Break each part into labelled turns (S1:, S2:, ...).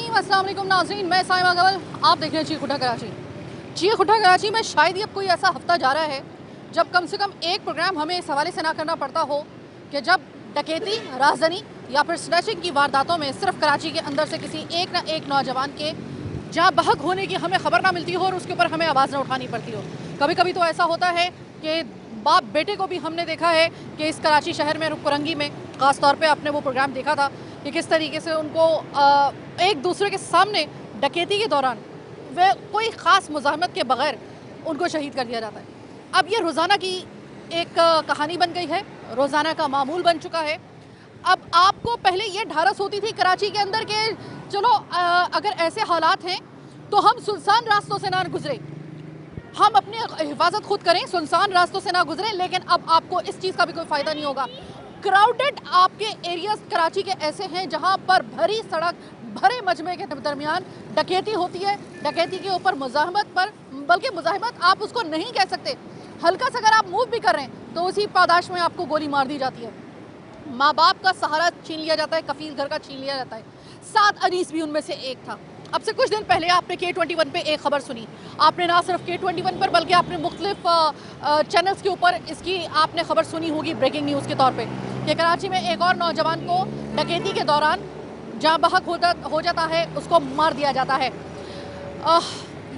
S1: रहीम, अस्सलाम वालेकुम नाज़रीन, मैं साइमा गवल, आप देख रहे हैं चीख उठा कराची। चीख उठा कराची में शायद ही अब कोई ऐसा हफ्ता जा रहा है जब कम से कम एक प्रोग्राम हमें इस हवाले से ना करना पड़ता हो कि जब डकैती, राहज़नी या फिर स्नैचिंग की वारदातों में सिर्फ कराची के अंदर से किसी एक ना एक नौजवान के जहाँ बहक होने की हमें खबर ना मिलती हो और उसके ऊपर हमें आवाज़ ना उठानी पड़ती हो। कभी कभी तो ऐसा होता है कि बाप बेटे को भी हमने देखा है कि इस कराची शहर में रुकरंगी में ख़ास तौर पे आपने वो प्रोग्राम देखा था कि किस तरीके से उनको एक दूसरे के सामने डकैती के दौरान वे कोई ख़ास मुज़ाहमत के बग़ैर उनको शहीद कर दिया जाता है। अब ये रोज़ाना की एक कहानी बन गई है, रोज़ाना का मामूल बन चुका है। अब आपको पहले ये ढारस होती थी कराची के अंदर के चलो अगर ऐसे हालात हैं तो हम सुनसान रास्तों से ना गुजरे, हम अपनी हिफाजत खुद करें, सुनसान रास्तों से ना गुजरें। लेकिन अब आपको इस चीज़ का भी कोई फ़ायदा नहीं होगा। क्राउडेड आपके एरियाज कराची के ऐसे हैं जहां पर भरी सड़क, भरे मजमे के दरमियान डकैती होती है। डकैती के ऊपर मुज़ाहमत पर, बल्कि मुज़ाहमत आप उसको नहीं कह सकते, हल्का सा अगर आप मूव भी कर रहे हैं तो उसी पादाश में आपको गोली मार दी जाती है। माँ बाप का सहारा छीन लिया जाता है, कफील घर का छीन लिया जाता है। 7 अनीस भी उनमें से एक था। अब से कुछ दिन पहले आपने K21 पे एक खबर सुनी। आपने ना सिर्फ K21 पर बल्कि आपने मुख्तलिफ चैनल्स के ऊपर इसकी आपने खबर सुनी होगी ब्रेकिंग न्यूज़ के तौर पे कि कराची में एक और नौजवान को डकैती के दौरान जहाँ बहक हो जाता है उसको मार दिया जाता है।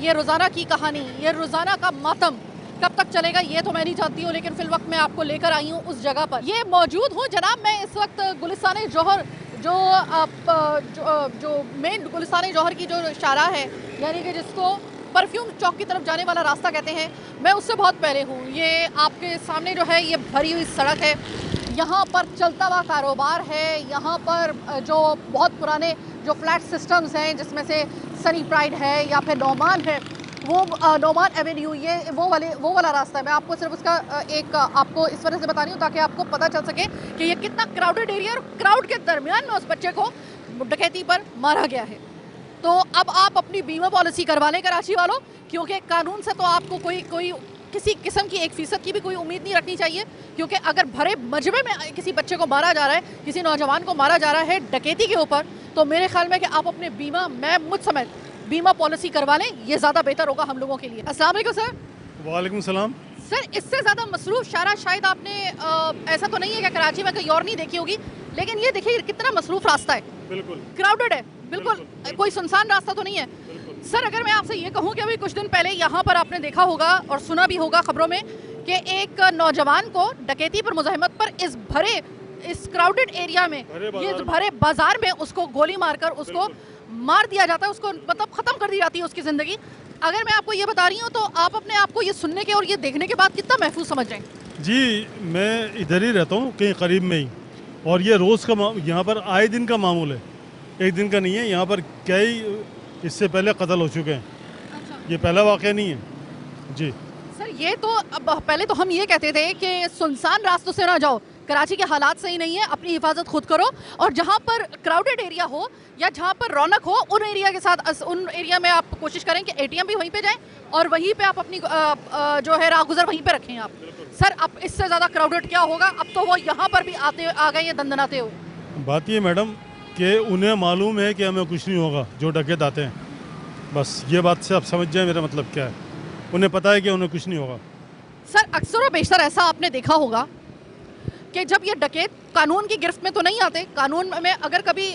S1: ये रोज़ाना की कहानी, ये रोज़ाना का मातम कब तक चलेगा ये तो मैं नहीं जानती हूँ, लेकिन फिल वक्त मैं आपको लेकर आई हूँ उस जगह पर। ये मौजूद हूँ जनाब, मैं इस वक्त गुलिस्तान जौहर जो मेन गुलिस्तान जौहर की जो शाहराह है, यानी कि जिसको परफ्यूम चौक की तरफ जाने वाला रास्ता कहते हैं, मैं उससे बहुत पहले हूँ। ये आपके सामने जो है ये भरी हुई सड़क है, यहाँ पर चलता हुआ कारोबार है। यहाँ पर जो बहुत पुराने जो फ्लैट सिस्टम्स हैं जिसमें से सनी प्राइड है या फिर नौमान है, वो नौमान एवेन्यू, ये वो वाला रास्ता है। मैं आपको सिर्फ उसका एक आपको इस वजह से बता रही हूँ ताकि आपको पता चल सके कि ये कितना क्राउडेड एरिया, और क्राउड के दरमियान में उस बच्चे को डकैती पर मारा गया है। तो अब आप अपनी बीमा पॉलिसी करवा लें कराची वालों, क्योंकि कानून से तो आपको कोई किसी किस्म की 1% की भी कोई उम्मीद नहीं रखनी चाहिए। क्योंकि अगर भरे मजमे में किसी बच्चे को मारा जा रहा है, किसी नौजवान को मारा जा रहा है डकैती के ऊपर, तो मेरे ख्याल में कि आप अपने बीमा, मुझ समेत बीमा पॉलिसी करवा लें, ये ज़्यादा बेहतर होगा हम लोगों के लिए। अस्सलाम वालेकुम सर।
S2: वालेकुम सलाम।
S1: सर, इससे ज़्यादा मसरूफ़ शारा शायद आपने ऐसा तो नहीं है कि कराची में कहीं और नहीं देखी होगी, लेकिन ये देखिए कितना मसरूफ़ रास्ता है, बिल्कुल क्राउडेड है, बिल्कुल कोई सुनसान रास्ता तो नहीं है। सर, अगर मैं आपसे ये कहूँ कि अभी कुछ दिन पहले यहाँ पर आपने देखा होगा और सुना भी होगा खबरों में कि एक नौजवान को डकैती पर, मुज़ाहमत पर इस क्राउडेड एरिया में, ये भरे बाजार में उसको गोली मारकर उसको मार दिया जाता है, उसको मतलब ख़त्म कर दी जाती है उसकी ज़िंदगी। अगर मैं आपको ये बता रही हूँ तो आप अपने आप को ये सुनने के और ये देखने के बाद कितना महफूज समझ रहे हैं?
S2: जी, मैं इधर ही रहता हूँ, कहीं करीब में ही, और ये रोज़ का यहाँ पर आए दिन का मामूल है, एक दिन का नहीं है। यहाँ पर कई इससे पहले कत्ल हो चुके हैं।
S1: अच्छा।
S2: ये पहला वाक़या नहीं है जी।
S1: सर, ये तो अब पहले तो हम ये कहते थे कि सुनसान रास्तों से ना जाओ, कराची के हालात सही नहीं है, अपनी हिफाजत खुद करो, और जहाँ पर क्राउडेड एरिया हो या जहाँ पर रौनक हो उन एरिया के साथ, उन एरिया में आप कोशिश करें कि ATM भी वहीं पे जाएं और वहीं पे आप अपनी जो है राहगुजर वहीं पे रखें आप। सर, अब इससे ज़्यादा क्राउडेड क्या होगा? अब तो वो यहाँ पर भी आ गए हैं दंदनाते हुए।
S2: बात ये मैडम कि उन्हें मालूम है कि हमें कुछ नहीं होगा जो डकैत आते हैं, बस ये बात से आप समझ जाए मेरा मतलब क्या है। उन्हें पता है कि उन्हें कुछ नहीं होगा।
S1: सर, अक्सर और बेशतर ऐसा आपने देखा होगा कि जब ये डकैत कानून की गिरफ्त में तो नहीं आते, कानून में अगर कभी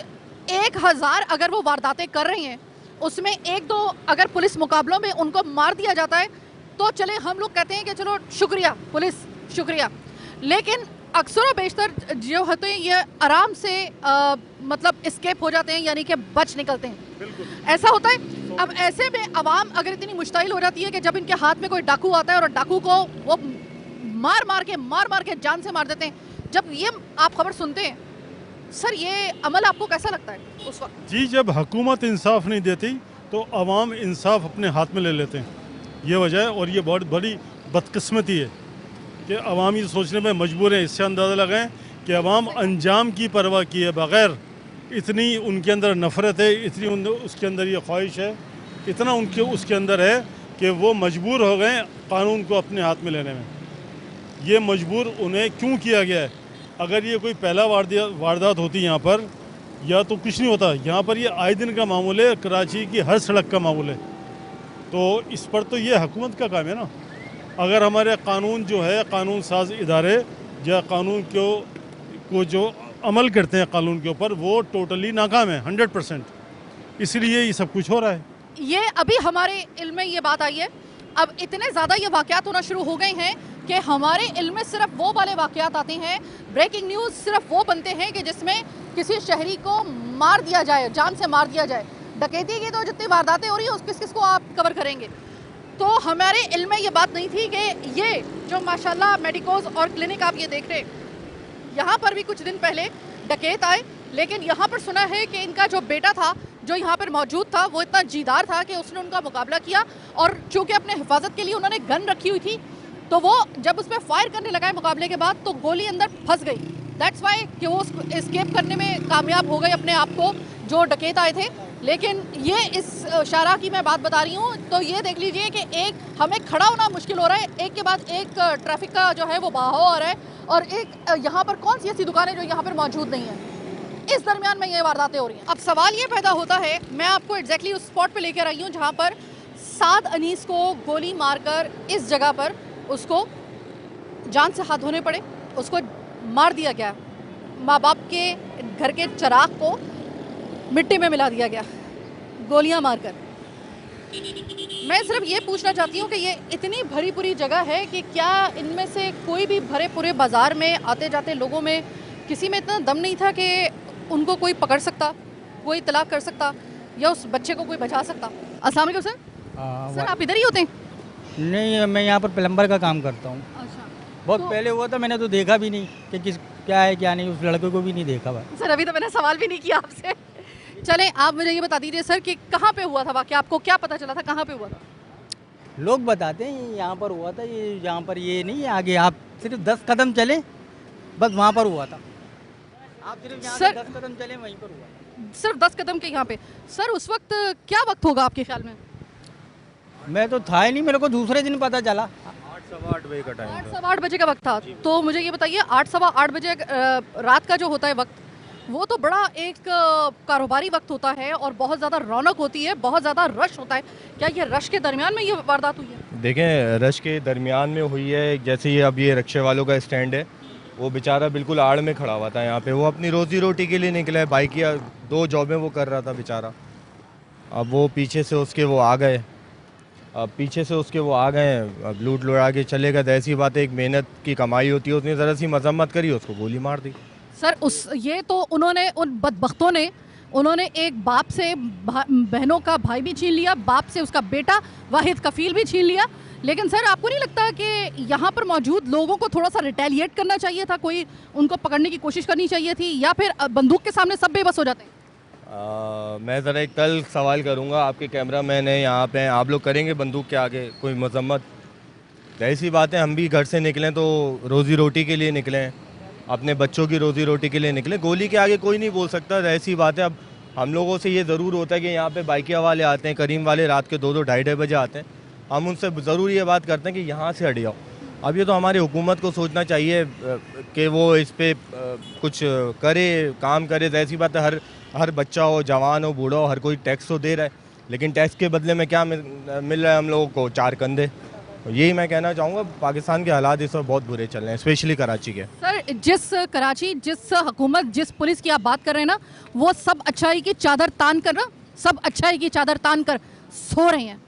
S1: 1000 अगर वो वारदातें कर रहे हैं, उसमें 1-2 अगर पुलिस मुकाबलों में उनको मार दिया जाता है तो चले, हम लोग कहते हैं कि चलो शुक्रिया पुलिस, शुक्रिया। लेकिन अक्सर और बेशतर जो होते हैं ये आराम से मतलब एस्केप हो जाते हैं, यानी कि बच निकलते हैं। ऐसा होता है। अब ऐसे में अवाम अगर इतनी मुश्ताइल हो जाती है कि जब इनके हाथ में कोई डाकू आता है और डाकू को वो मार मार के जान से मार देते हैं, जब ये आप खबर सुनते हैं, सर ये अमल आपको कैसा लगता है उस वक्त?
S2: जी, जब हुकूमत इंसाफ नहीं देती तो अवाम इंसाफ अपने हाथ में ले लेते हैं, ये वजह है। और ये बहुत बड़ी बदकिस्मती है कि अवाम ये सोचने में मजबूर है। इससे अंदाज़ा लगाएं कि अवाम अंजाम की परवाह किए बग़ैर, इतनी उनके अंदर नफ़रत है, इतनी उसके अंदर ये ख्वाहिश है, इतना उनके उसके अंदर है कि वो मजबूर हो गए कानून को अपने हाथ में लेने में। ये मजबूर उन्हें क्यों किया गया है? अगर ये कोई पहला वारदात होती यहाँ पर या तो कुछ नहीं होता। यहाँ पर ये आए दिन का मामूल है, कराची की हर सड़क का मामूल है। तो इस पर तो ये हुकूमत का काम है ना। अगर हमारे कानून जो है, कानून साज इदारे या कानून को जो अमल करते हैं कानून के ऊपर, वो टोटली नाकाम है 100%। इसलिए ये सब कुछ हो रहा है।
S1: ये अभी हमारे इल्म में ये बात आई है, अब इतने ज़्यादा ये वाक़यात होना शुरू हो गए हैं कि हमारे इल्म में सिर्फ वो वाले वाक़यात आते हैं, ब्रेकिंग न्यूज़ सिर्फ वो बनते हैं कि जिसमें किसी शहरी को मार दिया जाए, जान से मार दिया जाए। डकैती की तो जितनी वारदातें हो रही हैं उस किस किस को आप कवर करेंगे। तो हमारे इल्म में ये बात नहीं थी कि ये जो माशाल्लाह मेडिकोज और क्लिनिक आप ये देख रहे, यहाँ पर भी कुछ दिन पहले डकैत आए, लेकिन यहाँ पर सुना है कि इनका जो बेटा था जो यहाँ पर मौजूद था वो इतना जीदार था कि उसने उनका मुकाबला किया, और चूँकि अपने हिफाजत के लिए उन्होंने गन रखी हुई थी, तो वो जब उसमें फायर करने लगा मुकाबले के बाद तो गोली अंदर फंस गई। दैट्स वाई कि वो एस्केप करने में कामयाब हो गए अपने आप को जो डकैत आए थे। लेकिन ये इस शारा की मैं बात बता रही हूँ, तो ये देख लीजिए कि एक हमें खड़ा होना मुश्किल हो रहा है, एक के बाद एक ट्रैफिक का जो है वो बहाव आ रहा है, और एक यहाँ पर कौन सी ऐसी दुकानें जो यहाँ पर मौजूद नहीं है। इस दरमियान में ये वारदातें हो रही हैं। अब सवाल ये पैदा होता है, मैं आपको एग्जैक्टली उस स्पॉट पे लेकर आई हूँ जहाँ पर साद अनीस को गोली मारकर इस जगह पर उसको जान से हाथ धोने पड़े, उसको मार दिया गया, माँ बाप के घर के चिराग को मिट्टी में मिला दिया गया गोलियां मारकर। मैं सिर्फ ये पूछना चाहती हूँ कि ये इतनी भरी पूरी जगह है कि क्या इनमें से कोई भी भरे पूरे बाजार में आते जाते लोगों में किसी में इतना दम नहीं था कि उनको कोई पकड़ सकता, कोई तलाक कर सकता, या उस बच्चे को कोई बचा सकता। अस्सलाम वालेकुम सर। सर आप इधर ही होते हैं?
S3: नहीं, मैं यहाँ पर प्लम्बर का काम करता हूँ।
S1: अच्छा,
S3: बहुत
S1: तो-
S3: पहले हुआ था, मैंने तो देखा भी नहीं कि किस क्या है क्या नहीं, उस लड़के को भी नहीं देखा भाई।
S1: सर अभी तो मैंने सवाल भी नहीं किया आपसे। चलें आप मुझे ये बता दीजिए सर कि कहाँ पे हुआ था वाक़या, आपको क्या पता चला था कहाँ पे हुआ था?
S3: लोग बताते हैं यहाँ पर हुआ था, ये यहाँ पर ये नहीं है, आगे आप सिर्फ 10 कदम चले बस वहाँ पर हुआ था। आप सिर्फ यहाँ से
S1: सर-
S3: 10 कदम चले वहीं पर हुआ।
S1: सिर्फ 10 कदम के यहाँ पे। सर उस वक्त क्या वक्त होगा आपके ख्याल में?
S3: मैं तो था ही नहीं, मेरे को दूसरे दिन पता चला।
S4: 8 बजे का टाइम
S1: 8 बजे का वक्त था। तो मुझे ये बताइए 8 बजे रात का जो होता है वक्त, वो तो बड़ा एक कारोबारी वक्त होता है और बहुत ज़्यादा रौनक होती है, बहुत ज़्यादा रश होता है। क्या ये रश के दरमियान में ये वारदात हुई है?
S4: देखें, रश के दरमियान में हुई है। जैसे ये अब ये रिक्शे वालों का स्टैंड है, वो बेचारा बिल्कुल आड़ में खड़ा हुआ था यहाँ पे। वो अपनी रोज़ी रोटी के लिए निकला है, बाइक या 2 जॉबें वो कर रहा था बेचारा। अब वो पीछे से उसके वो आ गए, अब लूट लुड़ा के चले गए। तो ऐसी बात है, एक मेहनत की कमाई होती है, उसने ज़रा सी मजम्मत करी, उसको गोली मार दी।
S1: सर ये तो उन्होंने उन बदबख्तों ने उन्होंने एक बाप से बहनों का भाई भी छीन लिया, बाप से उसका बेटा वाहिद कफील भी छीन लिया। लेकिन सर आपको नहीं लगता कि यहाँ पर मौजूद लोगों को थोड़ा सा रिटेलिएट करना चाहिए था, कोई उनको पकड़ने की कोशिश करनी चाहिए थी, या फिर बंदूक के सामने सब बेबस हो जाते हैं?
S4: मैं ज़रा एक कल सवाल करूँगा, आपके कैमरा मैन है यहाँ पे, आप लोग करेंगे बंदूक के आगे कोई मजम्मत? ऐसी बात है, हम भी घर से निकलें तो रोज़ी रोटी के लिए निकलें, अपने बच्चों की रोज़ी रोटी के लिए निकलें, गोली के आगे कोई नहीं बोल सकता। ऐसी बात है। अब हम लोगों से ये ज़रूर होता है कि यहाँ पे बाइकिया वाले आते हैं, करीम वाले रात के 2-2 ढाई बजे आते हैं, हम उनसे ज़रूर ये बात करते हैं कि यहाँ से हट जाओ। अब ये तो हमारी हुकूमत को सोचना चाहिए कि वो इस पे कुछ करे, काम करे। ऐसी बात है, हर बच्चा हो, जवान हो, बूढ़ा हो, हर कोई टैक्स तो दे रहा है, लेकिन टैक्स के बदले में क्या मिल रहा है हम लोगों को? 4 कंधे। यही मैं कहना चाहूँगा, पाकिस्तान के हालात इस वक्त बहुत बुरे चल रहे हैं, स्पेशली कराची के।
S1: सर जिस हुकूमत, जिस पुलिस की आप बात कर रहे हैं ना, वो सब अच्छाई की चादर तान कर सब अच्छाई की चादर तान कर सो रहे हैं।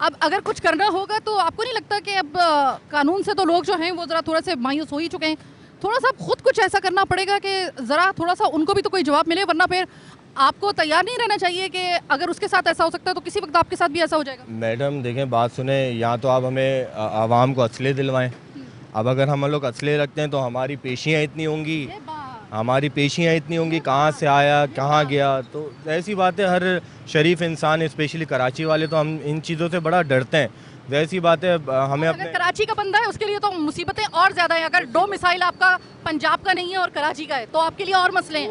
S1: अब अगर कुछ करना होगा तो आपको नहीं लगता कि अब कानून से तो लोग जो हैं वो ज़रा थोड़ा से मायूस हो ही चुके हैं, थोड़ा सा खुद कुछ ऐसा करना पड़ेगा कि ज़रा थोड़ा सा उनको भी तो कोई जवाब मिले, वरना फिर आपको तैयार नहीं रहना चाहिए कि अगर उसके साथ ऐसा हो सकता है तो किसी वक्त आपके साथ भी ऐसा हो जाएगा।
S4: मैडम देखें, बात सुने, यहाँ तो आप हमें आवाम को असले दिलवाएं। अब अगर हम लोग असले रखते हैं तो हमारी पेशियाँ इतनी होंगी, कहाँ से आया कहाँ गया। तो ऐसी बात है, हर शरीफ इंसान, स्पेशली कराची वाले, तो हम इन चीज़ों से बड़ा डरते हैं। ऐसी बात है, हमें
S1: अगर
S4: अपने
S1: कराची का बंदा है उसके लिए तो मुसीबतें और ज़्यादा हैं। अगर 2 मिसाइल आपका पंजाब का नहीं है और कराची का है तो आपके लिए और मसले हैं।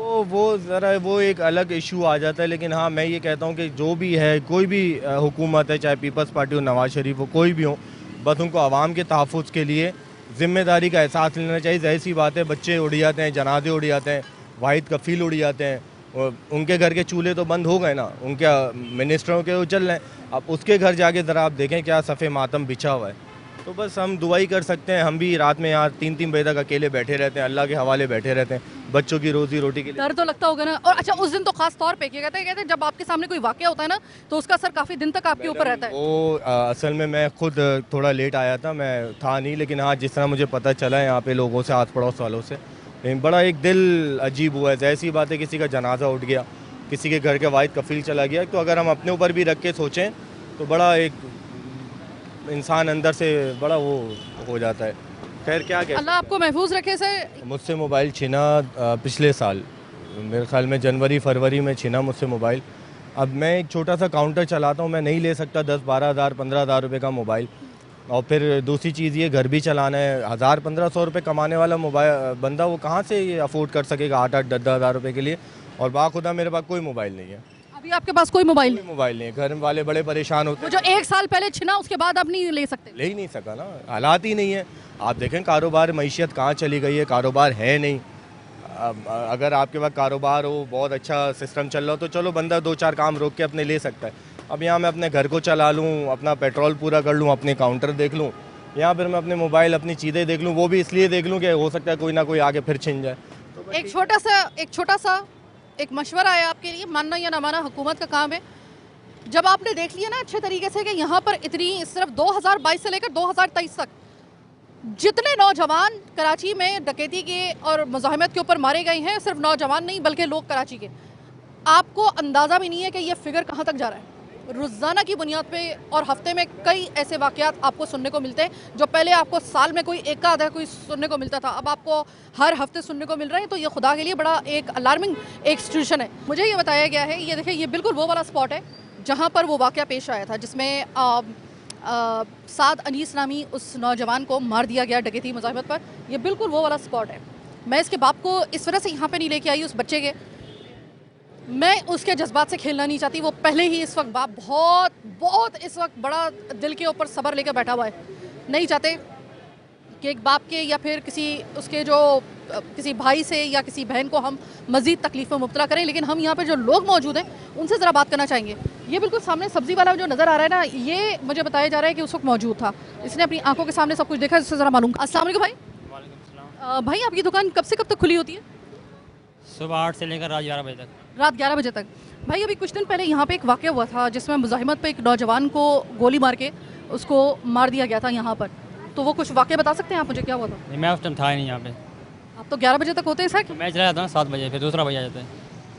S4: वो एक अलग इशू आ जाता है। लेकिन हाँ, मैं ये कहता हूँ कि जो भी है, कोई भी हुकूमत है, चाहे पीपल्स पार्टी हो, नवाज शरीफ हो, कोई भी हो, बस उनको आवाम के तहफ़्फ़ुज़ के लिए ज़िम्मेदारी का एहसास लेना चाहिए। ऐसी बात है, बच्चे उड़ जाते हैं, जनाजे उड़ जाते हैं, वाहिद कफ़ील उड़ जाते हैं, उनके घर के चूल्हे तो बंद हो गए ना, उनके मिनिस्टरों के वो चल रहे हैं। अब उसके घर जाके ज़रा आप देखें क्या सफ़े मातम बिछा हुआ है। तो बस हम दुआ ही कर सकते हैं। हम भी रात में यहाँ 3-3 बजे तक अकेले बैठे रहते हैं, अल्लाह के हवाले बैठे रहते हैं बच्चों की रोज़ी रोटी के लिए।
S1: डर तो लगता होगा ना। और अच्छा, उस दिन तो खास तौर पे क्या कहते हैं जब आपके सामने कोई वाकया होता है ना, तो उसका असर काफ़ी दिन तक आपके ऊपर रहता है।
S4: वो असल में मैं खुद थोड़ा लेट आया था, मैं था नहीं, लेकिन हाँ जिस तरह मुझे पता चला है यहाँ पे लोगों से, आस पड़ोस वालों से, लेकिन बड़ा एक दिल अजीब हुआ है। ऐसी बात है, किसी का जनाजा उठ गया, किसी के घर के वाहिद कफील चला गया। तो अगर हम अपने ऊपर भी रख के सोचें तो बड़ा एक इंसान अंदर से बड़ा वो हो जाता है। खैर क्या कहते
S1: अल्लाह आपको महफूज रखे सर।
S4: मुझसे मोबाइल छीना पिछले साल, मेरे ख्याल में जनवरी फरवरी में छीना मुझसे मोबाइल। अब मैं एक छोटा सा काउंटर चलाता हूँ, मैं नहीं ले सकता 10-12 हज़ार 15 हज़ार रुपये का मोबाइल। और फिर दूसरी चीज़ ये, घर भी चलाना है। 1000-1500 रुपये कमाने वाला मोबाइल बंदा वो कहाँ से ये अफोर्ड कर सकेगा 8-8 10-10 हज़ार रुपये के लिए। और बाखुदा मेरे पास कोई मोबाइल नहीं है,
S1: अभी आपके पास कोई मोबाइल
S4: कोई मोबाइल नहीं है। घर वाले बड़े परेशान होते
S1: वो जो 1 साल पहले छिना उसके बाद आप नहीं ले सकते।
S4: ले ही नहीं सका ना, हालात ही नहीं है। आप देखें कारोबार, मईशत कहाँ चली गई है, कारोबार है नहीं। अगर आपके पास कारोबार हो, बहुत अच्छा सिस्टम चल रहा हो, तो चलो बंदा 2-4 काम रोक के अपने ले सकता है। अब यहाँ मैं अपने घर को चला लूँ, अपना पेट्रोल पूरा कर लूँ, अपने काउंटर देख लूँ, यहाँ फिर मैं अपने मोबाइल अपनी चीज़ें देख लूँ, वो भी इसलिए देख लूँ कि हो सकता है कोई ना कोई आगे फिर छिन जाए।
S1: एक छोटा सा एक मशवरा है आपके लिए, मानना या ना मानना हुकूमत का काम है। जब आपने देख लिया ना अच्छे तरीके से कि यहाँ पर इतनी सिर्फ 2022 से लेकर 2023 तक जितने नौजवान कराची में डकैती के और मुज़ाहमत के ऊपर मारे गए हैं, सिर्फ नौजवान नहीं बल्कि लोग कराची के, आपको अंदाज़ा भी नहीं है कि ये फिगर कहाँ तक जा रहा है। रोज़ाना की बुनियाद पे और हफ्ते में कई ऐसे वाक़यात आपको सुनने को मिलते हैं जो पहले आपको साल में कोई एक आधा कोई सुनने को मिलता था, अब आपको हर हफ्ते सुनने को मिल रहे हैं। तो ये खुदा के लिए बड़ा एक अलार्मिंग एक सिचुएशन है। मुझे ये बताया गया है, ये देखिए, ये बिल्कुल वो वाला स्पॉट है जहाँ पर वो वाक़या पेश आया था जिसमें साद अनीस नामी उस नौजवान को मार दिया गया डकैती मुज़ाहमत पर। ये बिल्कुल वो वाला स्पॉट है। मैं इसके बाप को इस वजह से यहाँ पे नहीं लेके आई, उस बच्चे के, मैं उसके जज्बात से खेलना नहीं चाहती। वो पहले ही इस वक्त बाप बहुत इस वक्त बड़ा दिल के ऊपर सब्र लेकर बैठा हुआ है। नहीं चाहते कि एक बाप के या फिर उसके जो किसी भाई से या किसी बहन को हम मज़ीद तकलीफ़ में मुब्तला करें। लेकिन हम यहाँ पर जो लोग मौजूद हैं उनसे ज़रा बात करना चाहेंगे। ये बिल्कुल सामने सब्ज़ी वाला जो नज़र आ रहा है ना, ये मुझे बताया जा रहा है कि उस वक्त मौजूद था, इसने अपनी आंखों के सामने सब कुछ देखा। इससे ज़रा मालूम। अस्सलाम वालेकुम भाई। भाई आपकी दुकान कब से कब तक खुली होती है?
S5: सुबह 8 से लेकर रात 11 बजे तक।
S1: रात 11 बजे तक। भाई अभी कुछ दिन पहले यहाँ पे एक वाक़या हुआ था जिसमें मुज़ाहिमत पे एक नौजवान को गोली मार के उसको मार दिया गया था यहाँ पर। तो वो कुछ वाक़या बता सकते हैं आप मुझे, क्या हुआ था?
S5: नहीं, मैं उस टाइम था ही नहीं यहाँ पे।
S1: आप तो 11 बजे तक होते हैं सर?
S5: मैं चला जाता हूँ 7 बजे, फिर दूसरा भाई आ जाता है।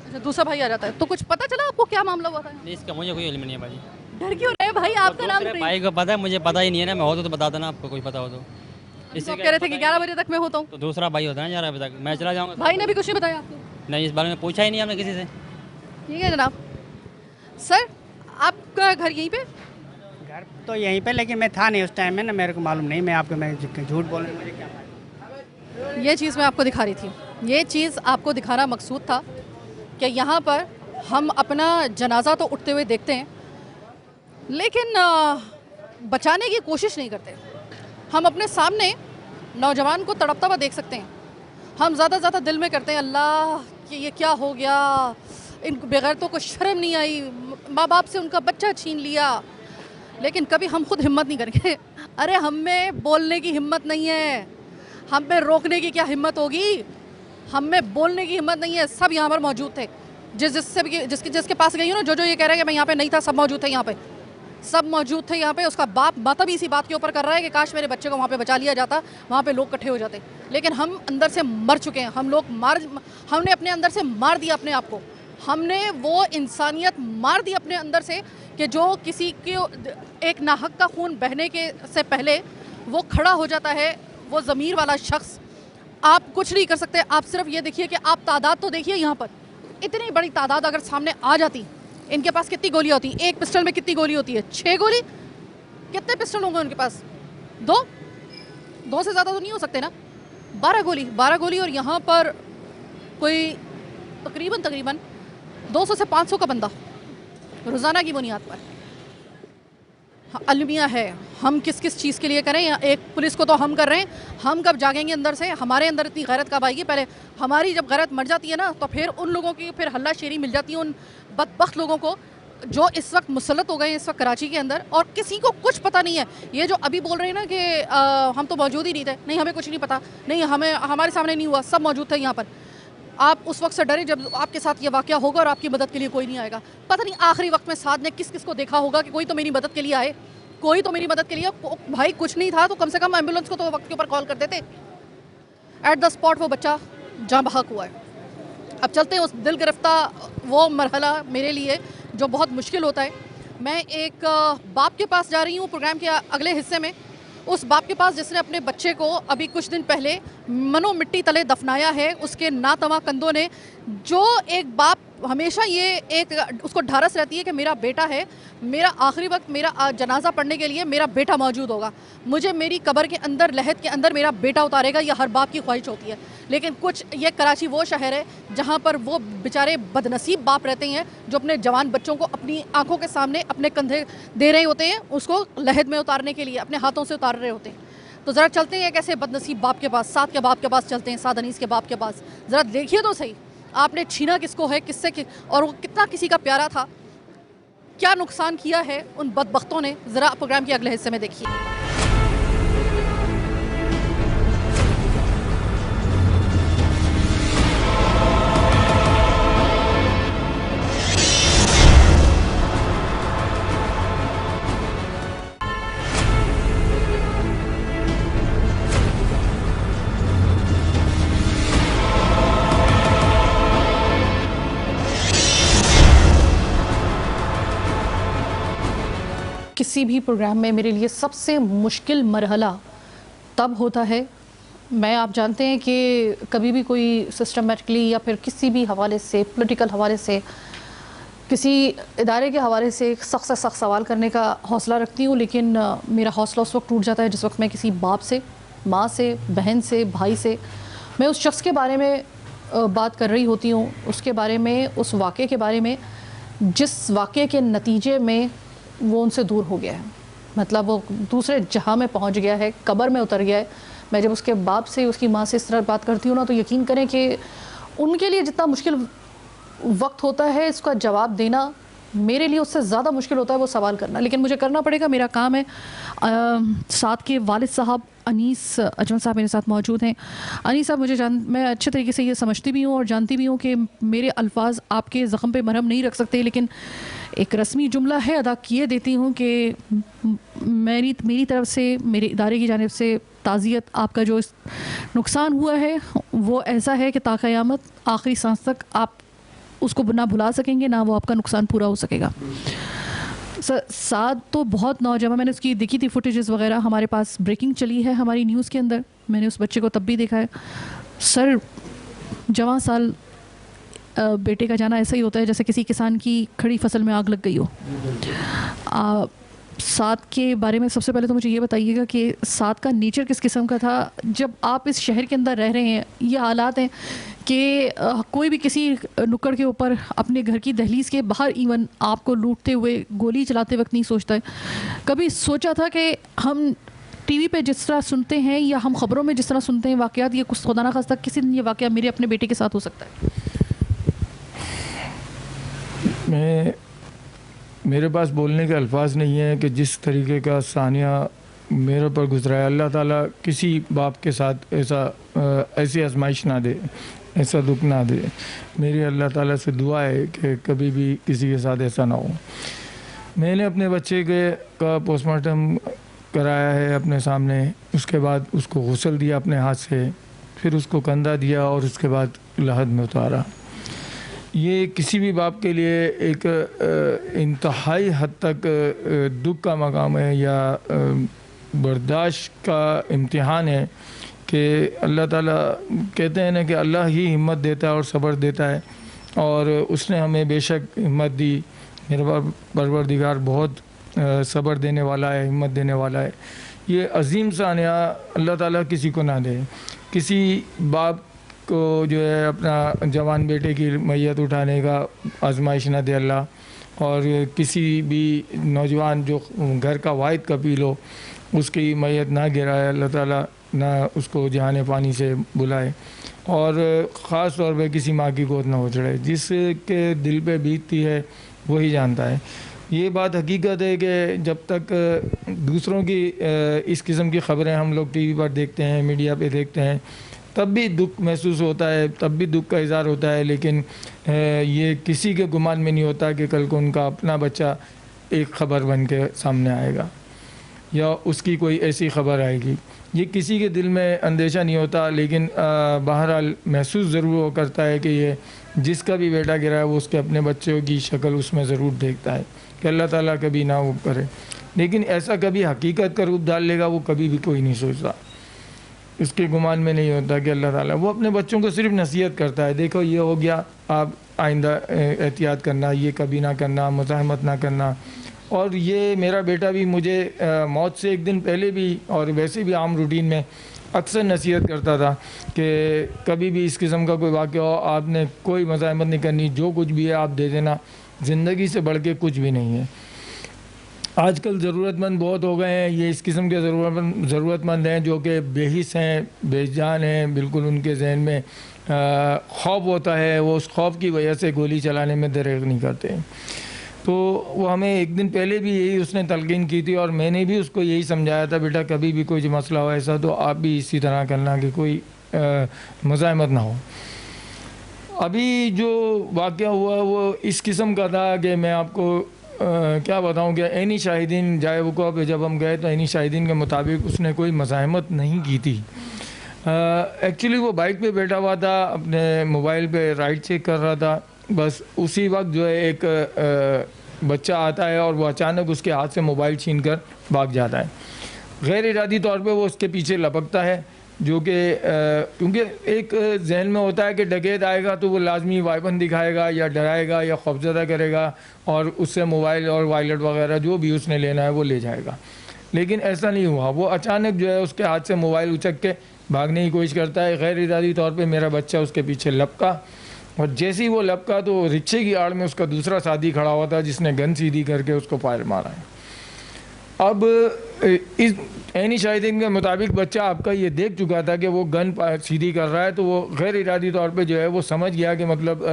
S1: अच्छा, दूसरा भाई आ जाता है। तो कुछ पता चला आपको क्या मामला हुआ था?
S5: नहीं, इसका मुझे कोई इल्म नहीं है भाई।
S1: डर क्यों रहे भाई? आपका नाम
S5: दूसरे भाई को पता है, मुझे पता ही नहीं है ना। मैं होता तो बता देना, आपको कोई पता हो तो।
S1: इससे कह रहे थे कि 11 बजे तक मैं होता हूँ,
S5: तो दूसरा भाई होता है 11 बजे तक, मैं चला जाऊँगा।
S1: भाई ने भी कुछ नहीं बताया आपको?
S5: नहीं, इस बारे में पूछा ही नहीं हमने किसी से।
S1: ठीक है जनाब। सर आपका घर यहीं पे?
S6: घर तो यहीं पे, लेकिन मैं था नहीं उस टाइम में ना, मेरे को मालूम नहीं। मैं झूठ बोल रहा हूँ, मुझे क्या मालूम।
S1: ये चीज़ मैं आपको दिखा रही थी। ये चीज़ आपको दिखाना मकसूद था कि यहाँ पर हम अपना जनाजा तो उठते हुए देखते हैं लेकिन बचाने की कोशिश नहीं करते। हम अपने सामने नौजवान को तड़पता हुआ देख सकते हैं, हम ज़्यादा दिल में करते हैं अल्लाह कि ये क्या हो गया, इन बेगैरतों को शर्म नहीं आई, माँ बाप से उनका बच्चा छीन लिया। लेकिन कभी हम खुद हिम्मत नहीं करेंगे। अरे हम में बोलने की हिम्मत नहीं है, हम पे रोकने की क्या हिम्मत होगी? हम में बोलने की हिम्मत नहीं है। सब यहाँ पर मौजूद थे, जिसके पास गई हूँ ना, जो ये कह रहे हैं कि मैं यहाँ पे नहीं था, सब मौजूद थे यहाँ पे, सब मौजूद थे यहाँ पे। उसका बाप मतलब इसी बात के ऊपर कर रहा है कि काश मेरे बच्चे को वहाँ पे बचा लिया जाता, वहाँ पे लोग इकट्ठे हो जाते। लेकिन हम अंदर से मर चुके हैं। हमने अपने अंदर से मार दिया अपने आप को। हमने वो इंसानियत मार दी अपने अंदर से कि जो किसी के एक नाहक का खून बहने के से पहले वो खड़ा हो जाता है, वो ज़मीर वाला शख्स। आप कुछ नहीं कर सकते। आप सिर्फ ये देखिए कि आप तादाद तो देखिए, यहाँ पर इतनी बड़ी तादाद अगर सामने आ जाती, इनके पास कितनी गोलियाँ होती? एक पिस्टल में कितनी गोली होती है? 6 गोली। कितने पिस्टल होंगे उनके पास? 2 से ज़्यादा तो नहीं हो सकते ना। 12 गोली। और यहाँ पर कोई तकरीबन 200 से 500 का बंदा रोज़ाना की बुनियाद पर। अलमिया है, हम किस किस चीज़ के लिए करें। या एक पुलिस को तो हम कर रहे हैं, हम कब जागेंगे अंदर से, हमारे अंदर इतनी गैरत कब आएगी। पहले हमारी जब गैरत मर जाती है ना, तो फिर उन लोगों की फिर हल्ला शेरी मिल जाती है उन बदबख्त लोगों को जो इस वक्त मुसल्लत हो गए हैं इस वक्त कराची के अंदर, और किसी को कुछ पता नहीं है। ये जो अभी बोल रहे हैं ना कि हम तो मौजूद ही नहीं थे, नहीं हमें कुछ नहीं पता, नहीं हमें हमारे सामने नहीं हुआ, सब मौजूद थे यहाँ पर। आप उस वक्त से डरे जब आपके साथ ये वाक़या होगा और आपकी मदद के लिए कोई नहीं आएगा। पता नहीं आखिरी वक्त में साद ने किस किस को देखा होगा कि कोई तो मेरी मदद के लिए आए, कोई तो मेरी मदद के लिए। भाई कुछ नहीं था तो कम से कम एम्बुलेंस को तो वक्त के ऊपर कॉल कर देते। एट द स्पॉट वो बच्चा जाँ बहक हुआ है। अब चलते हैं उस दिल गिरफ्ता वो मरहला मेरे लिए जो बहुत मुश्किल होता है। मैं एक बाप के पास जा रही हूँ प्रोग्राम के अगले हिस्से में, उस बाप के पास जिसने अपने बच्चे को अभी कुछ दिन पहले मनो मिट्टी तले दफनाया है। उसके नातवा कंधों ने, जो एक बाप हमेशा ये एक उसको ढारस रहती है कि मेरा बेटा है, मेरा आखिरी वक्त मेरा जनाजा पढ़ने के लिए मेरा बेटा मौजूद होगा, मुझे मेरी कब्र के अंदर लहद के अंदर मेरा बेटा उतारेगा, यह हर बाप की ख्वाहिश होती है। लेकिन कुछ ये कराची वो शहर है जहाँ पर वो बेचारे बदनसीब बाप रहते हैं जो अपने जवान बच्चों को अपनी आंखों के सामने अपने कंधे दे रहे होते हैं, उसको लहद में उतारने के लिए अपने हाथों से उतार रहे होते हैं। तो ज़रा चलते हैं एक ऐसे बदनसीब बाप के पास, साद के बाप के पास चलते हैं, साद अनीस के बाप के पास। ज़रा देखिए तो सही, आपने छीना किसको है, किससे और वो कितना किसी का प्यारा था, क्या नुकसान किया है उन बदबख्तों ने। ज़रा प्रोग्राम के अगले हिस्से में देखिए। किसी भी प्रोग्राम में मेरे लिए सबसे मुश्किल मरहला तब होता है, मैं आप जानते हैं कि कभी भी कोई सिस्टमेटिकली या फिर किसी भी हवाले से, पॉलिटिकल हवाले से, किसी इदारे के हवाले से सख्त से सख्त सवाल करने का हौसला रखती हूँ। लेकिन मेरा हौसला उस वक्त टूट जाता है जिस वक्त मैं किसी बाप से, माँ से, बहन से, भाई से, मैं उस शख्स के बारे में बात कर रही होती हूँ, उसके बारे में, उस वाक़े के बारे में जिस वाक़े के नतीजे में वो उनसे दूर हो गया है, मतलब वो दूसरे जहां में पहुंच गया है, कब्र में उतर गया है। मैं जब उसके बाप से, उसकी माँ से इस तरह बात करती हूँ ना, तो यकीन करें कि उनके लिए जितना मुश्किल वक्त होता है इसका जवाब देना, मेरे लिए उससे ज़्यादा मुश्किल होता है वो सवाल करना। लेकिन मुझे करना पड़ेगा, मेरा काम है। साथ के वालिद साहब अनीस अजमल साहब मेरे साथ मौजूद हैं। अनीस साहब, मैं अच्छे तरीके से ये समझती भी हूँ और जानती भी हूँ कि मेरे अल्फाज आपके ज़ख्म पे मरहम नहीं रख सकते, लेकिन एक रस्मी जुमला है, अदा किए देती हूँ कि मेरी तरफ से, मेरे इदारे की जानिब से ताज़ियत, आपका जो नुकसान हुआ है वो ऐसा है कि ता क़यामत आखिरी सांस तक आप उसको ना भुला सकेंगे, ना वो आपका नुकसान पूरा हो सकेगा। साद तो बहुत नौजवान, मैंने उसकी देखी थी फुटेजेस वगैरह, हमारे पास ब्रेकिंग चली है हमारी न्यूज़ के अंदर, मैंने उस बच्चे को तब भी देखा है। सर, जवां साल बेटे का जाना ऐसा ही होता है जैसे किसी किसान की खड़ी फसल में आग लग गई हो। साद के बारे में सबसे पहले तो मुझे ये बताइएगा कि साद का नेचर किस किस्म का था। जब आप इस शहर के अंदर रह रहे हैं, ये हालात हैं कि कोई भी किसी नुक्कड़ के ऊपर अपने घर की दहलीज के बाहर इवन आपको लूटते हुए, गोली चलाते वक्त नहीं सोचता है। कभी सोचा था कि हम टीवी पे जिस तरह सुनते हैं या हम ख़बरों में जिस तरह सुनते हैं वाक़यात, ये कुछ खुदा ना खास्ता किसी दिन ये वाक़या मेरे अपने बेटे के साथ हो सकता है?
S7: मेरे पास बोलने के अल्फाज नहीं है कि जिस तरीके का सानिया मेरे पर गुजरा है। अल्लाह ताला किसी बाप के साथ ऐसी आजमाइश ना दे, ऐसा दुख ना दे। मेरी अल्लाह ताला से दुआ है कि कभी भी किसी के साथ ऐसा ना हो। मैंने अपने बच्चे का पोस्टमार्टम कराया है अपने सामने, उसके बाद उसको गुस्ल दिया अपने हाथ से, फिर उसको कंधा दिया और उसके बाद लहद में उतारा। ये किसी भी बाप के लिए एक इंतहाई हद तक दुख का मकाम है या बर्दाश्त का इम्तिहान है कि अल्लाह ताला कहते हैं ना कि अल्लाह ही हिम्मत देता है और सब्र देता है, और उसने हमें बेशक हिम्मत दी। मेरा परवरदिगार बहुत सब्र देने वाला है, हिम्मत देने वाला है। ये अजीम सानिया अल्लाह ताला किसी को ना दे। किसी बाप को जो है अपना जवान बेटे की मैयत उठाने का आजमाइश ना दे अल्लाह, और किसी भी नौजवान जो घर का वाहिद कफील हो उसकी मैयत ना गिराए, अल्लाह ताला ना उसको जहान पानी से बुलाए, और ख़ास तौर पे किसी माँ की गोद ना उछड़े। जिसके दिल पे बीतती है वही जानता है। ये बात हकीकत है कि जब तक दूसरों की इस किस्म की ख़बरें हम लोग टीवी पर देखते हैं, मीडिया पे देखते हैं, तब भी दुख महसूस होता है, तब भी दुख का इज़हार होता है, लेकिन ये किसी के गुमान में नहीं होता कि कल को उनका अपना बच्चा एक ख़बर बन के सामने आएगा या उसकी कोई ऐसी ख़बर आएगी। ये किसी के दिल में अंदेशा नहीं होता, लेकिन बहरहाल महसूस ज़रूर करता है कि ये जिसका भी बेटा गिरा है वो उसके अपने बच्चों की शक्ल उसमें ज़रूर देखता है कि अल्लाह ताला कभी ना वो करे। लेकिन ऐसा कभी हकीकत का रूप डाल लेगा वो कभी भी कोई नहीं सोचता, इसके गुमान में नहीं होता कि अल्लाह ताला। वो अपने बच्चों को सिर्फ नसीहत करता है, देखो ये हो गया, आप आइंदा एहतियात करना, ये कभी ना करना, मुज़ाहमत ना करना। और ये मेरा बेटा भी मुझे मौत से एक दिन पहले भी और वैसे भी आम रूटीन में अक्सर नसीहत करता था कि कभी भी इस किस्म का कोई वाक़या हो आपने कोई मज़ाहमत नहीं करनी, जो कुछ भी है आप दे देना, ज़िंदगी से बढ़ के कुछ भी नहीं है। आजकल ज़रूरतमंद बहुत हो गए हैं, ये इस किस्म के ज़रूरतमंद हैं जो कि बेहिस हैं, बेजान हैं, बिल्कुल उनके जहन में खौफ होता है, वो उस खौफ की वजह से गोली चलाने में दरेग नहीं करते। तो वो हमें एक दिन पहले भी यही उसने तलकीन की थी और मैंने भी उसको यही समझाया था, बेटा कभी भी कोई मसला हो ऐसा तो आप भी इसी तरह करना कि कोई मज़ाहमत ना हो। अभी जो वाक़या हुआ वो इस किस्म का था कि मैं आपको क्या बताऊं कि ऐनी शाहिदीन जाए वक़ूअ पे जब हम गए तो ऐनी शाहिदीन के मुताबिक उसने कोई मज़ाहमत नहीं की थी। एक्चुअली वो बाइक पे बैठा हुआ था, अपने मोबाइल पे राइड चेक कर रहा था। बस उसी वक्त जो है एक बच्चा आता है और वो अचानक उसके हाथ से मोबाइल छीन कर भाग जाता है। गैर इरादी तौर पे वो उसके पीछे लपकता है, जो कि क्योंकि एक जहन में होता है कि डकैत आएगा तो वो लाजमी वाइपन दिखाएगा या डराएगा या खौफजदा करेगा और उससे मोबाइल और वॉलेट वगैरह जो भी उसने लेना है वो ले जाएगा। लेकिन ऐसा नहीं हुआ, वो अचानक जो है उसके हाथ से मोबाइल उचक के भागने की कोशिश करता है। गैर इरादी तौर पे मेरा बच्चा उसके पीछे लपका और जैसे ही वो लपका तो रिक्शे की आड़ में उसका दूसरा साथी खड़ा हुआ था जिसने गन सीधी करके उसको फायर मारा है। अब इस ऐनी शाहिदीन के मुताबिक बच्चा आपका ये देख चुका था कि वो गन सीधी कर रहा है, तो वो गैर इरादी तौर पे जो है वो समझ गया कि मतलब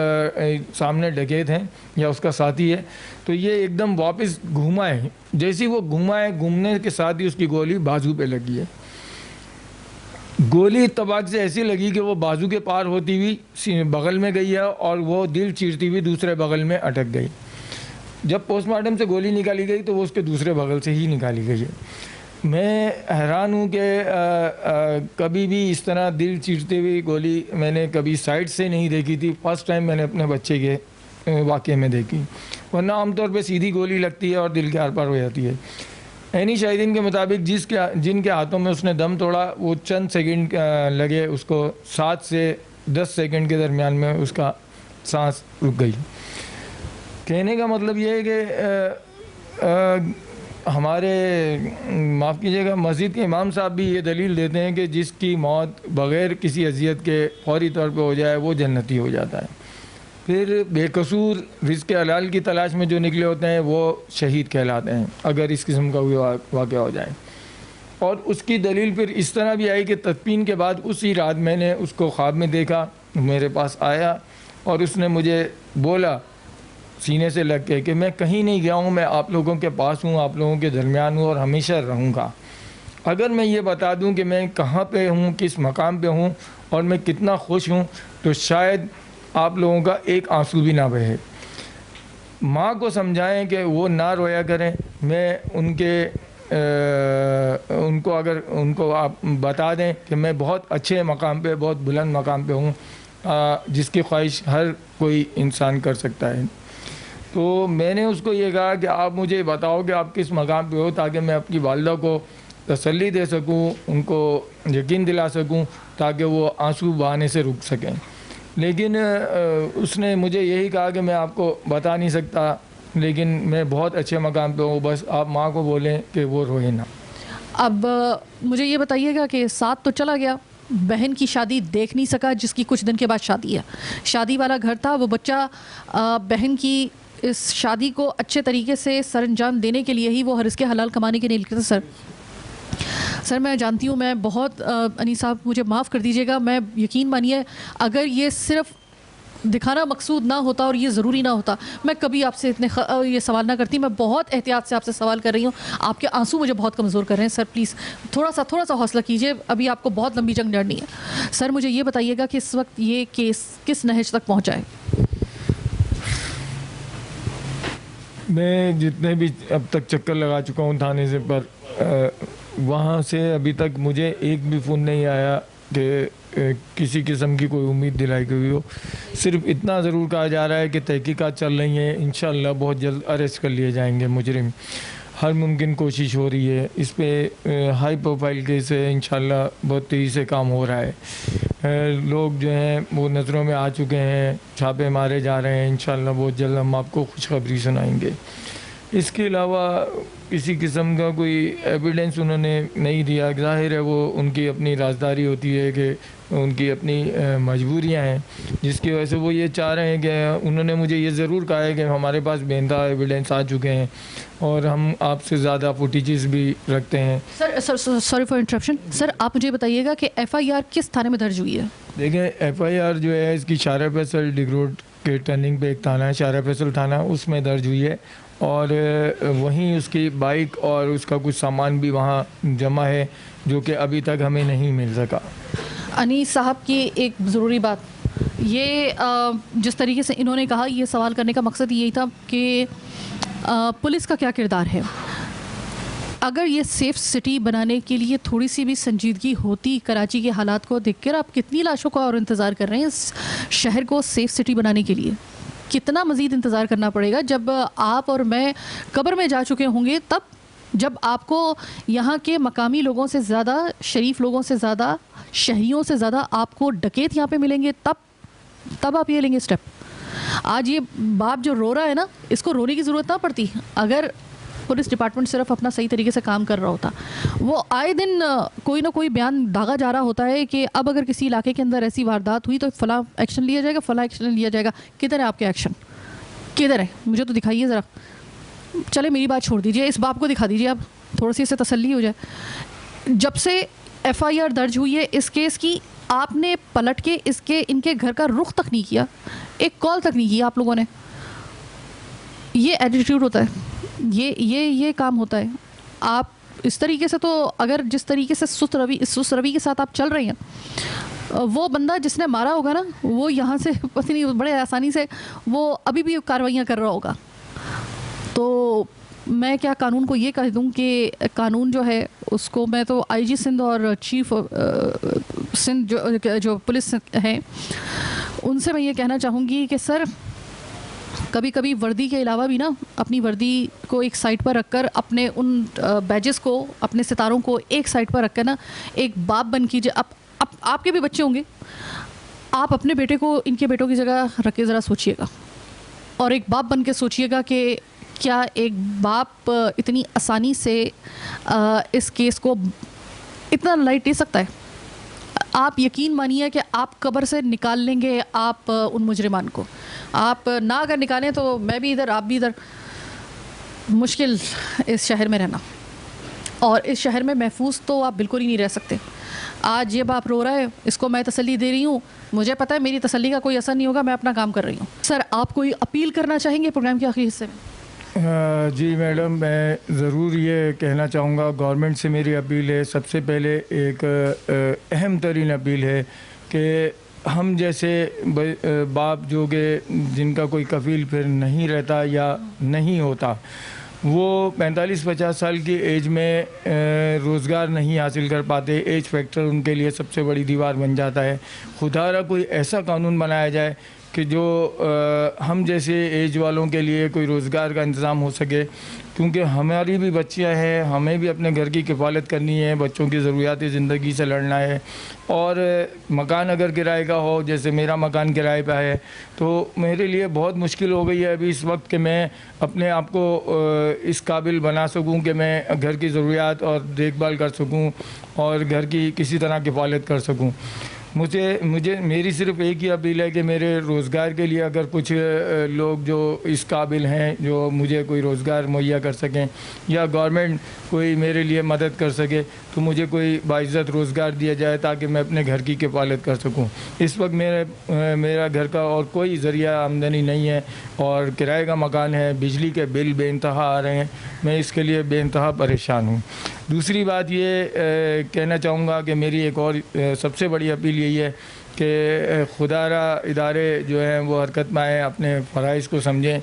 S7: सामने डकैत हैं या उसका साथी है, तो ये एकदम वापस घूमा है। जैसे ही वो घूमा है, घूमने के साथ ही उसकी गोली बाजू पे लगी है। गोली इत्तफाक से ऐसी लगी कि वो बाजू के पार होती हुई बगल में गई है और वो दिल चीरती हुई दूसरे बगल में अटक गई। जब पोस्टमार्टम से गोली निकाली गई तो वो उसके दूसरे बगल से ही निकाली गई है। मैं हैरान हूँ कि कभी भी इस तरह दिल चीरते हुई गोली मैंने कभी साइड से नहीं देखी थी। फर्स्ट टाइम मैंने अपने बच्चे के वाक़े में देखी, वरना आमतौर पे सीधी गोली लगती है और दिल के आर पार हो जाती है। ऐनी शाहिदीन के मुताबिक जिनके हाथों में उसने दम तोड़ा वो चंद सेकंड लगे उसको, 7 से 10 सेकंड के दरमियान में उसका सांस रुक गई। कहने का मतलब ये है कि हमारे माफ़ कीजिएगा मस्जिद के इमाम साहब भी ये दलील देते हैं कि जिसकी मौत बग़ैर किसी अजियत के फौरी तौर पे हो जाए वो जन्नती हो जाता है। फिर बेकसूर रिज़्क़ हलाल की तलाश में जो निकले होते हैं वो शहीद कहलाते हैं अगर इस किस्म का कोई वाक़या हो जाए। और उसकी दलील फिर इस तरह भी आई कि तदफीन के बाद उसी रात मैंने उसको ख्वाब में देखा, मेरे पास आया और उसने मुझे बोला सीने से लग के कि मैं कहीं नहीं गया हूँ, मैं आप लोगों के पास हूँ, आप लोगों के दरमियान हूँ और हमेशा रहूँगा। अगर मैं ये बता दूँ कि मैं कहाँ पे हूँ, किस मकाम पे हूँ और मैं कितना खुश हूँ, तो शायद आप लोगों का एक आंसू भी ना बहे। माँ को समझाएं कि वो ना रोया करें। मैं उनको अगर उनको आप बता दें कि मैं बहुत अच्छे मकाम पे, बहुत बुलंद मकाम पे हूँ, जिसकी ख्वाहिश हर कोई इंसान कर सकता है। तो मैंने उसको ये कहा कि आप मुझे बताओ कि आप किस मकाम पे हो ताकि मैं अपनी वालिदा को तसल्ली दे सकूं, उनको यकीन दिला सकूं ताकि वो आंसू बहाने से रुक सकें। लेकिन उसने मुझे यही कहा कि मैं आपको बता नहीं सकता, लेकिन मैं बहुत अच्छे मकाम पे हूँ, बस आप माँ को बोलें कि वो रोए ना।
S1: अब मुझे ये बताइएगा कि साथ तो चला गया, बहन की शादी देख नहीं सका जिसकी कुछ दिन के बाद शादी है। शादी वाला घर था, वो बच्चा बहन की इस शादी को अच्छे तरीके से सर अंजाम देने के लिए ही वो रिज़्क़ हलाल कमाने के लिए निकले थे। सर मैं जानती हूँ, मैं बहुत अनीस साहब मुझे माफ़ कर दीजिएगा, मैं यकीन मानिए अगर ये सिर्फ दिखाना मकसूद ना होता और ये ज़रूरी ना होता, मैं कभी आपसे इतने ये सवाल ना करती। मैं बहुत एहतियात से आपसे सवाल कर रही हूँ। आपके आंसू मुझे बहुत कमज़ोर कर रहे हैं सर। प्लीज़ थोड़ा सा हौसला कीजिए, अभी आपको बहुत लंबी जंग लड़नी है। सर मुझे ये बताइएगा कि इस वक्त ये केस किस नहज तक पहुँचा है?
S7: मैं जितने भी अब तक चक्कर लगा चुका हूँ थाने से पर वहाँ से अभी तक मुझे एक भी फ़ोन नहीं आया कि किसी किस्म की कोई उम्मीद दिलाई गई हो। सिर्फ इतना ज़रूर कहा जा रहा है कि तहकीकात चल रही हैं, इंशाअल्लाह बहुत जल्द अरेस्ट कर लिए जाएंगे मुजरिम। हर मुमकिन कोशिश हो रही है, इस पे हाई प्रोफाइल केस है, इंशाअल्लाह बहुत तेज़ी से काम हो रहा है। लोग जो हैं वो नज़रों में आ चुके हैं, छापे मारे जा रहे हैं, इंशाअल्लाह बहुत जल्द हम आपको खुशखबरी सुनाएंगे। इसके अलावा किसी किस्म का कोई एविडेंस उन्होंने नहीं दिया। ज़ाहिर है वो उनकी अपनी राजदारी होती है कि उनकी अपनी मजबूरियां हैं, जिसकी वजह से वो ये चाह रहे हैं कि उन्होंने मुझे ये ज़रूर कहा है कि हमारे पास बेनता एविडेंस आ चुके हैं और हम आपसे ज़्यादा फुटेजेस भी रखते हैं।
S1: Sir sorry for interruption. Sir आप मुझे बताइएगा कि FIR किस थाने में दर्ज हुई है?
S7: देखिए FIR जो है इसकी शारा फैसल डिग रोड के टर्निंग पे एक थाना है, शारा फैसल थाना, उसमें दर्ज हुई है और वहीं उसकी बाइक और उसका कुछ सामान भी वहाँ जमा है जो कि अभी तक हमें नहीं मिल सका।
S1: अनीस साहब की एक ज़रूरी बात, ये जिस तरीके से इन्होंने कहा, ये सवाल करने का मकसद यही था कि पुलिस का क्या किरदार है। अगर ये सेफ़ सिटी बनाने के लिए थोड़ी सी भी संजीदगी होती कराची के हालात को देखकर, आप कितनी लाशों का और इंतज़ार कर रहे हैं इस शहर को सेफ़ सिटी बनाने के लिए? कितना मज़ीद इंतज़ार करना पड़ेगा? जब आप और मैं कब्र में जा चुके होंगे, तब जब आपको यहाँ के मकामी लोगों से ज़्यादा, शरीफ लोगों से ज़्यादा, शहरियों से ज़्यादा आपको डकैत यहाँ पे मिलेंगे, तब आप ये लेंगे स्टेप। आज ये बाप जो रो रहा है ना, इसको रोने की ज़रूरत ना पड़ती अगर पुलिस डिपार्टमेंट सिर्फ अपना सही तरीके से काम कर रहा होता। वो आए दिन कोई ना कोई बयान दागा जा रहा होता है कि अब अगर किसी इलाके के अंदर ऐसी वारदात हुई तो फ़ला एक्शन लिया जाएगा, फ़ला एक्शन लिया जाएगा। किधर है आपके एक्शन? किधर है? मुझे तो दिखाइए ज़रा। चले मेरी बात छोड़ दीजिए, इस बाप को दिखा दीजिए, आप थोड़ी सी इससे तसल्ली हो जाए। जब से FIR दर्ज हुई है इस केस की, आपने पलट के इनके घर का रुख तक नहीं किया, एक कॉल तक नहीं किया आप लोगों ने। ये एटीट्यूड होता है, ये काम होता है। आप इस तरीके से, तो अगर जिस तरीके से सुस्त रवि के साथ आप चल रहे हैं, वो बंदा जिसने मारा होगा ना, वो यहाँ से पता नहीं बड़े आसानी से वो अभी भी कार्रवाइयाँ कर रहा होगा। तो मैं क्या कानून को ये कह दूँ कि कानून जो है उसको, मैं तो IG सिंध और चीफ सिंध जो पुलिस हैं उनसे मैं ये कहना चाहूँगी कि सर कभी कभी वर्दी के अलावा भी ना, अपनी वर्दी को एक साइड पर रखकर, अपने उन बैजेस को, अपने सितारों को एक साइड पर रखकर ना, एक बाप बन कीजिए। आपके भी बच्चे होंगे, आप अपने बेटे को इनके बेटों की जगह रख के ज़रा सोचिएगा और एक बाप बन के सोचिएगा कि क्या एक बाप इतनी आसानी से इस केस को इतना लाइट ले सकता है? आप यकीन मानिए कि आप कब्र से निकाल लेंगे आप उन मुजरिमान को। आप ना अगर निकालें तो मैं भी इधर, आप भी इधर। मुश्किल इस शहर में रहना, और इस शहर में महफूज तो आप बिल्कुल ही नहीं रह सकते। आज ये बाप रो रहा है, इसको मैं तसल्ली दे रही हूँ, मुझे पता है मेरी तसल्ली का कोई असर नहीं होगा, मैं अपना काम कर रही हूँ। सर आप कोई अपील करना चाहेंगे प्रोग्राम के आखिरी हिस्से में?
S7: जी मैडम, मैं ज़रूर ये कहना चाहूँगा, गवर्नमेंट से मेरी अपील है। सबसे पहले एक अहम तरीन अपील है कि हम जैसे बाप जो कि जिनका कोई कफील फिर नहीं रहता या नहीं होता, वो 45-50 साल की एज में रोज़गार नहीं हासिल कर पाते। एज फैक्टर उनके लिए सबसे बड़ी दीवार बन जाता है। खुदारा कोई ऐसा कानून बनाया जाए कि जो हम जैसे एज वालों के लिए कोई रोज़गार का इंतज़ाम हो सके, क्योंकि हमारी भी बच्चियां हैं, हमें भी अपने घर की किफ़ालत करनी है, बच्चों की ज़रूरियात ज़िंदगी से लड़ना है। और मकान अगर किराए का हो, जैसे मेरा मकान किराए पे है, तो मेरे लिए बहुत मुश्किल हो गई है अभी इस वक्त कि मैं अपने आप को इस काबिल बना सकूं कि मैं घर की ज़रूरियात और देखभाल कर सकूं और घर की किसी तरह किफ़ालत कर सकूं। मुझे मुझे मेरी सिर्फ एक ही अपील है कि मेरे रोज़गार के लिए अगर कुछ लोग जो इस काबिल हैं, जो मुझे कोई रोज़गार मुहैया कर सकें, या गवर्नमेंट कोई मेरे लिए मदद कर सके, तो मुझे कोई बाइज़्ज़त रोज़गार दिया जाए ताकि मैं अपने घर की किफ़ालत कर सकूं। इस वक्त मेरा घर का और कोई ज़रिया आमदनी नहीं है और किराए का मकान है, बिजली के बिल बेइंतहा आ रहे हैं, मैं इसके लिए बेइंतहा परेशान हूँ। दूसरी बात ये कहना चाहूँगा कि मेरी एक और सबसे बड़ी अपील यही है कि खुदारा इदारे जो हैं वो हरकत में आएँ, अपने फ़राइज़ को समझें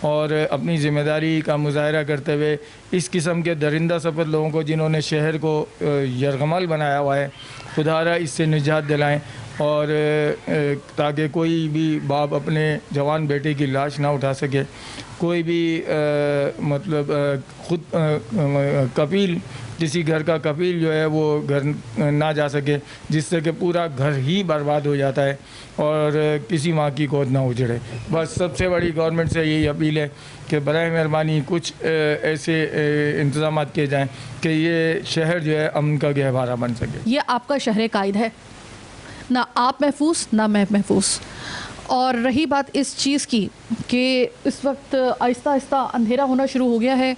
S7: और अपनी ज़िम्मेदारी का मुज़ाहरा करते हुए इस किस्म के दरिंदा सफ़र लोगों को जिन्होंने शहर को यरगमल बनाया हुआ है, खुदारा इससे निजात दिलाएं और ताकि कोई भी बाप अपने जवान बेटे की लाश ना उठा सके, कोई भी मतलब खुद कफील, किसी घर का कफील जो है वो घर ना जा सके, जिससे कि पूरा घर ही बर्बाद हो जाता है और किसी माँ की गोद ना उजड़े। बस सबसे बड़ी गवर्नमेंट से यही अपील है कि बराए मेहरबानी कुछ ऐसे इंतज़ाम किए जाएँ कि ये शहर जो है अमन का गहवारा बन सके।
S1: ये आपका शहर कायद है, ना आप महफूज ना मैं महफूज। और रही बात इस चीज़ की कि इस वक्त आहिस्ता आहिस्ता अंधेरा होना शुरू हो गया है,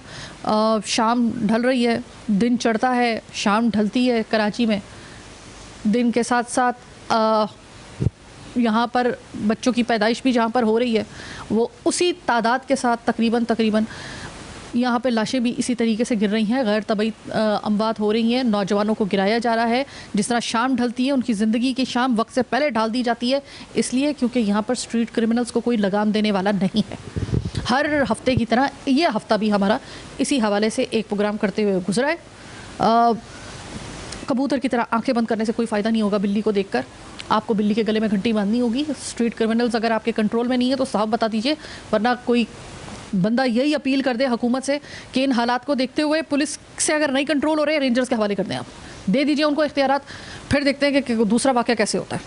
S1: शाम ढल रही है, दिन चढ़ता है, शाम ढलती है। कराची में दिन के साथ साथ यहाँ पर बच्चों की पैदाइश भी जहाँ पर हो रही है वो उसी तादाद के साथ तकरीबन यहाँ पे लाशें भी इसी तरीके से गिर रही हैं, गैर तबई अमवात हो रही हैं, नौजवानों को गिराया जा रहा है। जिस तरह शाम ढलती है, उनकी ज़िंदगी की शाम वक्त से पहले ढाल दी जाती है, इसलिए क्योंकि यहाँ पर स्ट्रीट क्रिमिनल्स को कोई लगाम देने वाला नहीं है। हर हफ्ते की तरह ये हफ्ता भी हमारा इसी हवाले से एक प्रोग्राम करते हुए गुजरा है। कबूतर की तरह आंखें बंद करने से कोई फ़ायदा नहीं होगा। बिल्ली को देखकर आपको बिल्ली के गले में घंटी बांधनी होगी। स्ट्रीट क्रिमिनल्स अगर आपके कंट्रोल में नहीं है तो साफ बता दीजिए, वरना कोई बंदा यही अपील कर दे हुकूमत से कि इन हालात को देखते हुए पुलिस से अगर नहीं कंट्रोल हो रहे, रेंजर्स के हवाले कर दें, आप दे दीजिए उनको इख्तियारात, फिर देखते हैं कि दूसरा वाक़या कैसे होता है।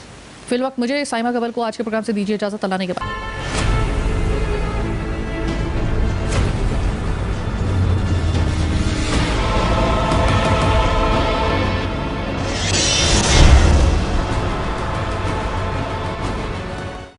S1: फिलवक्त मुझे साइमा गबल को आज के प्रोग्राम से दीजिए इजाज़त। अल्लाह ने के बाद।